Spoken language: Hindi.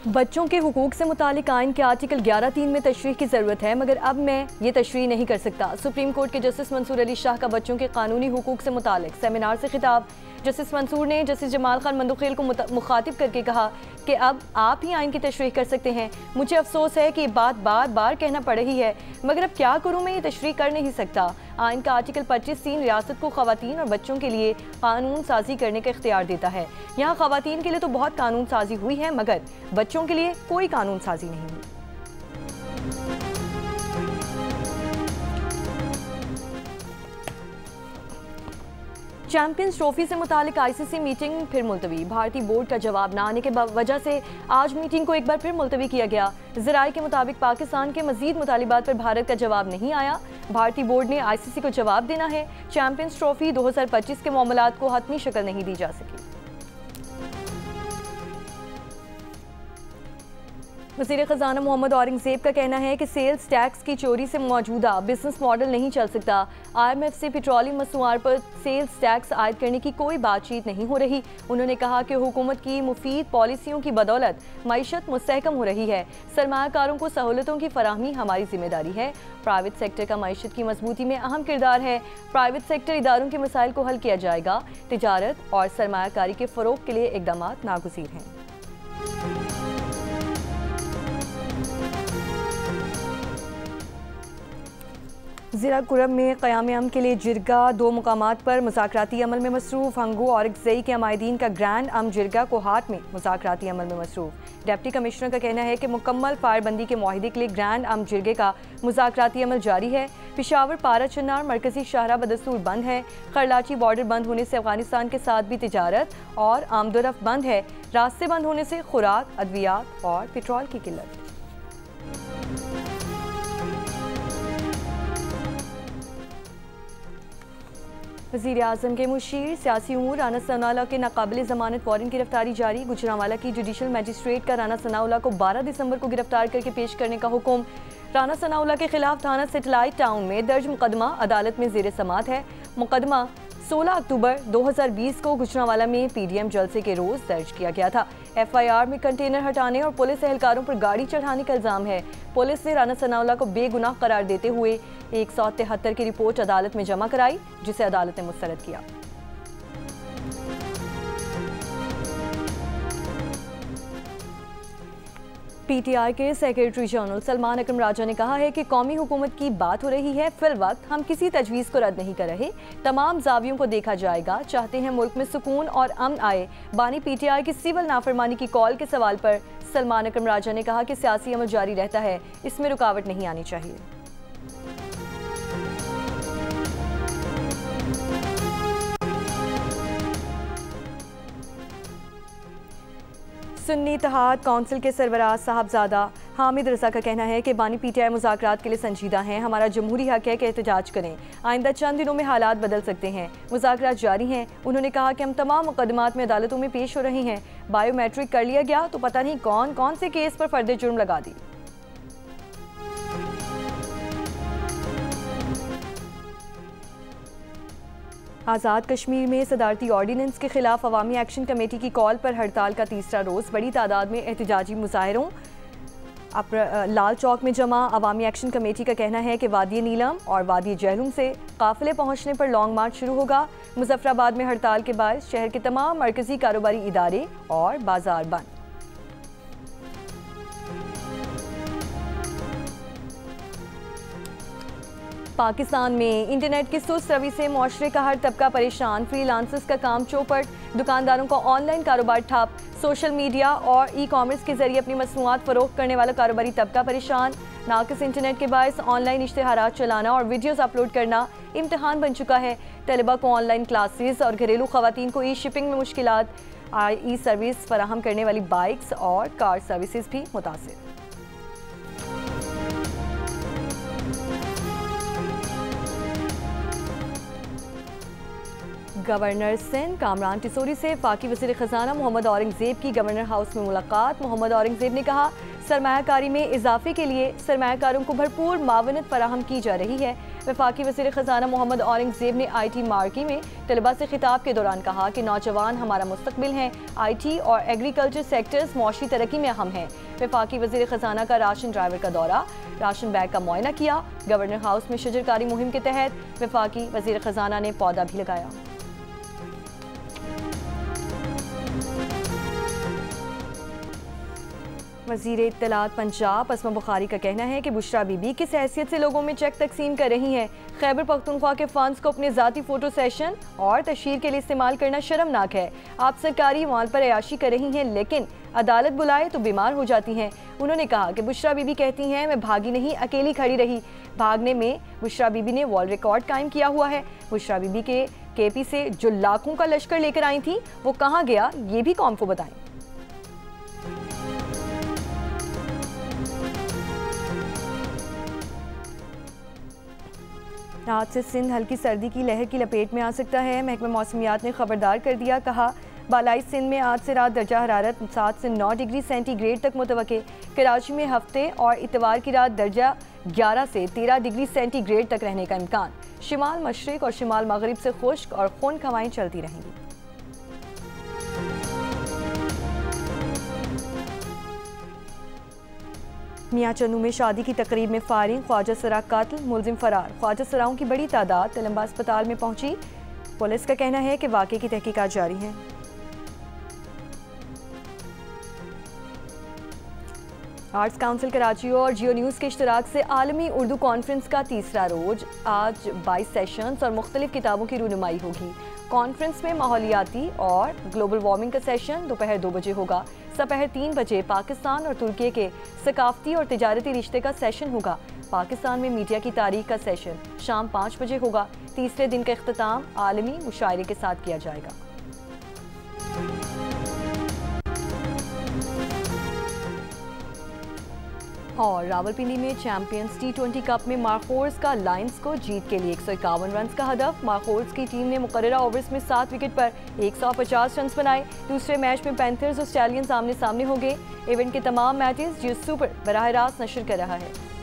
बच्चों के हुकूक से मुतालिक आइन के आर्टिकल 11(3) में तशरीह की ज़रूरत है, मगर अब मैं ये तशरीह नहीं कर सकता। सुप्रीम कोर्ट के जस्टिस मंसूर अली शाह का बच्चों के कानूनी हुकूक से मुतालिक सेमिनार से खिताब। जस्टिस मंसूर ने जस्टिस जमाल खान मंदुखेल को मुखातिब करके कहा कि अब आप ही आइन की तशरीह कर सकते हैं। मुझे अफसोस है कि ये बात बार बार कहना पड़ रही है, मगर अब क्या करूँ, मैं ये तशरीह कर नहीं सकता। आइन का आर्टिकल 25(3) रियासत को खवातीन और बच्चों के लिए कानून साजी करने का इख्तियार देता है। यहाँ खवातीन के लिए तो बहुत कानून साजी हुई है, मगर बच्चों के लिए कोई कानून साजी नहीं हुई। चैंपियंस ट्रॉफी से मुतालिक आईसीसी मीटिंग फिर मुलतवी। भारतीय बोर्ड का जवाब न आने के वजह से आज मीटिंग को एक बार फिर मुलतवी किया गया। ज़राए के मुताबिक पाकिस्तान के मजीद मुतालिबात पर भारत का जवाब नहीं आया। भारतीय बोर्ड ने आईसीसी को जवाब देना है। चैंपियंस ट्रॉफी 2025 के मामलात को हतमी शक्ल नहीं दी जा सकी। वज़ीर ख़ज़ाना मोहम्मद औरंगज़ेब का कहना है कि सेल्स टैक्स की चोरी से मौजूदा बिजनेस मॉडल नहीं चल सकता। IMF से पेट्रोलियम मसूआर पर सेल्स टैक्स आयद करने की कोई बातचीत नहीं हो रही। उन्होंने कहा कि हुकूमत की मुफीद पॉलिसियों की बदौलत मईशत मुस्तहकम हो रही है। सरमायाकारों को सहूलतों की फराहमी हमारी जिम्मेदारी है। प्राइवेट सेक्टर का मईशत की मजबूती में अहम किरदार है। प्राइवेट सेक्टर इदारों के मसाइल को हल किया जाएगा। तिजारत और सरमायाकारी के फ़रोग के लिए इक़दाम नागुज़ीर हैं। ज़िला कुरब में क़याम अमन के लिए जिरगा 2 मुकामात पर मुज़ाकराती अमल में मसरूफ़। हंगू और अगज़ई के अमायदीन का ग्रैंड अम जिरगा कोहाट में मुज़ाकराती अमल में मसरूफ़। डिप्टी कमिश्नर का कहना है कि मुकम्मल फायरबंदी के मुआहिदे के लिए ग्रैंड अम जिरगे का मुज़ाकराती अमल जारी है। पिशावर पारा चन्नार मरकज़ी शाहरा बदस्तूर बंद है। खरलाची बॉर्डर बंद होने से अफगानिस्तान के साथ भी तिजारत और आमदोरफ्त बंद है। रास्ते बंद होने से खुराक, अद्वियात और पेट्रोल की किल्लत। वज़ीर आज़म के मुशीर सियासी उमूर राना सनाउल्लाह के नाकाबिल ज़मानत वारंट गिरफ्तारी जारी। गुजरांवाला की जुडिशल मजिस्ट्रेट का राना सनाउल्लाह को 12 दिसंबर को गिरफ्तार करके पेश करने का हुक्म। राना सनाउल्लाह के खिलाफ थाना सेटेलाइट टाउन में दर्ज मुकदमा अदालत में ज़ेर समात है। मुकदमा 16 अक्टूबर 2020 को गुजरांवाला में PDM जलसे के रोज़ दर्ज किया गया था। FIR में कंटेनर हटाने और पुलिस एहलकारों पर गाड़ी चढ़ाने का इल्ज़ाम है। पुलिस ने राना सनाउल्लाह को बेगुनाह करार देते हुए 173 की रिपोर्ट अदालत में जमा कराई, जिसे अदालत ने मुस्तरद किया। PTI के सेक्रेटरी जनरल सलमान अकरम राजा ने कहा है कि कौमी हुकूमत की बात हो रही है, फिल वक्त हम किसी तजवीज़ को रद्द नहीं कर रहे। तमाम जावियों को देखा जाएगा। चाहते हैं मुल्क में सुकून और अमन आए। बानी PTI की सिविल नाफरमानी की कॉल के सवाल पर सलमान अकरम राजा ने कहा कि सियासी अमल जारी रहता है, इसमें रुकावट नहीं आनी चाहिए। सुन्नी इत्तेहाद कौंसिल के सरबराह साहबजादा हामिद रज़ा का कहना है कि बानी PTI मुज़ाकरात के लिए संजीदा हैं। हमारा जमहूरी हक है कि एहतजाज करें। आइंदा चंद दिनों में हालात बदल सकते हैं। मुज़ाकरात जारी हैं। उन्होंने कहा कि हम तमाम मुकदमात में अदालतों में पेश हो रहे हैं। बायोमेट्रिक कर लिया गया तो पता नहीं कौन कौन से केस पर फर्द जुर्म लगा दी। आज़ाद कश्मीर में सदारती ऑर्डीनेंस के खिलाफ अवामी एक्शन कमेटी की कॉल पर हड़ताल का तीसरा रोज़। बड़ी तादाद में एहतजाजी मुजाहिरों लाल चौक में जमा। अवामी एक्शन कमेटी का कहना है कि वादी नीलम और वादी जहलुम से काफिले पहुंचने पर लॉन्ग मार्च शुरू होगा। मुजफ्फराबाद में हड़ताल के बाद शहर के तमाम मरकजी कारोबारी इदारे और बाजार बंद। पाकिस्तान में इंटरनेट की सुस्त रवि से मुआशरे का हर तबका परेशान। फ्रीलांसर्स का काम चौपट, दुकानदारों का ऑनलाइन कारोबार ठप। सोशल मीडिया और ई-कॉमर्स के जरिए अपनी मसनूआत फरोख्त करने वाला कारोबारी तबका परेशान। नाकिस इंटरनेट के बायस ऑनलाइन इश्तिहारात चलाना और वीडियोज़ अपलोड करना इम्तहान बन चुका है। तलबा को ऑनलाइन क्लासेस और घरेलू खवातीन को ई शिपिंग में मुश्किलात। ई सर्विस फराहम करने वाली बाइक्स और कार सर्विसेज भी मुतासिर। गवर्नर सिंध कामरान टिसोरी से वफाकी वज़ीर ख़ज़ाना मोहम्मद औरंगज़ेब की गवर्नर हाउस में मुलाकात। मोहम्मद औरंगज़ेब ने कहा, सरमायाकारी में इजाफे के लिए सरमायाकारों को भरपूर मावनत फराहम की जा रही है। वफाकी वज़ीर ख़ज़ाना मोहम्मद औरंगज़ेब ने IT मार्की में तलबा से खिताब के दौरान कहा कि नौजवान हमारा मुस्तकबिल हैं। IT और एग्रीकल्चर सेक्टर्स मौशी तरक्की में अहम हैं। वफाकी वज़ीर ख़ज़ाना का राशन ड्राइवर का दौरा, राशन बैग का मुआयना किया। गवर्नर हाउस में शजरकारी मुहिम के तहत वफाकी वज़ीर ख़ज़ाना ने पौधा भी लगाया। वज़ीर इत्तलात पंजाब असमा बुखारी का कहना है कि बुशरा बीबी किस हैसियत से लोगों में चेक तकसीम कर रही हैं। खैबर पख्तूनख्वा के फंड्स को अपने ज़ाती फ़ोटो सेशन और तशहीर के लिए इस्तेमाल करना शर्मनाक है। आप सरकारी माल पर अयाशी कर रही हैं, लेकिन अदालत बुलाए तो बीमार हो जाती हैं। उन्होंने कहा कि बुशरा बीबी कहती हैं, मैं भागी नहीं, अकेली खड़ी रही। भागने में बुशरा बीबी ने वर्ल्ड रिकॉर्ड कायम किया हुआ है। बुशरा बीबी के KP से जो लाखों का लश्कर लेकर आई थी, वो कहाँ गया, ये भी कौम को बताएं। आज से सिंध हल्की सर्दी की लहर की लपेट में आ सकता है। महकमा मौसमियात ने खबरदार कर दिया। कहा, बालाई सिंध में आज से रात दर्जा हरारत 7 से 9 डिग्री सेंटीग्रेड तक मुतवक्के। कराची में हफ्ते और इतवार की रात दर्जा 11 से 13 डिग्री सेंटीग्रेड तक रहने का इम्कान। शिमाल मशरिक और शिमाल मगरिब से खुश्क और खुश्क हवाएं चलती रहेंगी। मियां चन्नू में शादी की तकरीब में फायरिंग, ख्वाजा सरा कातिल, मुलजिम फरार। ख्वाजा सराओं की बड़ी तादाद तेलंबा अस्पताल में पहुंची। पुलिस का कहना है कि वाक़े की तहकीकात जारी है। आर्ट्स काउंसिल कराची और जियो न्यूज़ के इश्तराक से आलमी उर्दू कॉन्फ्रेंस का तीसरा रोज आज 22 सेशंस और मुख्तलिफ किताबों की रूनुमाई होगी। कॉन्फ्रेंस में माहौलियाती और ग्लोबल वार्मिंग का सेशन दोपहर 2 बजे होगा। दोपहर 3 बजे पाकिस्तान और तुर्की के सकाफती और तिजारती रिश्ते का सेशन होगा। पाकिस्तान में मीडिया की तारीख का सेशन शाम 5 बजे होगा। तीसरे दिन का इख्तिताम आलमी मुशायरे के साथ किया जाएगा। और रावलपिंडी में चैंपियंस T20 कप में मार्कोर्स का लायंस को जीत के लिए 151 रन का हदफ। मार्कोर्स की टीम ने मुकर्ररा ओवर्स में 7 विकेट पर 150 रन बनाए। दूसरे मैच में पैंथर्स और स्टैलियंस आमने सामने हो गए। इवेंट के तमाम मैचेस जियो सुपर बराह रास्त नशर कर रहा है।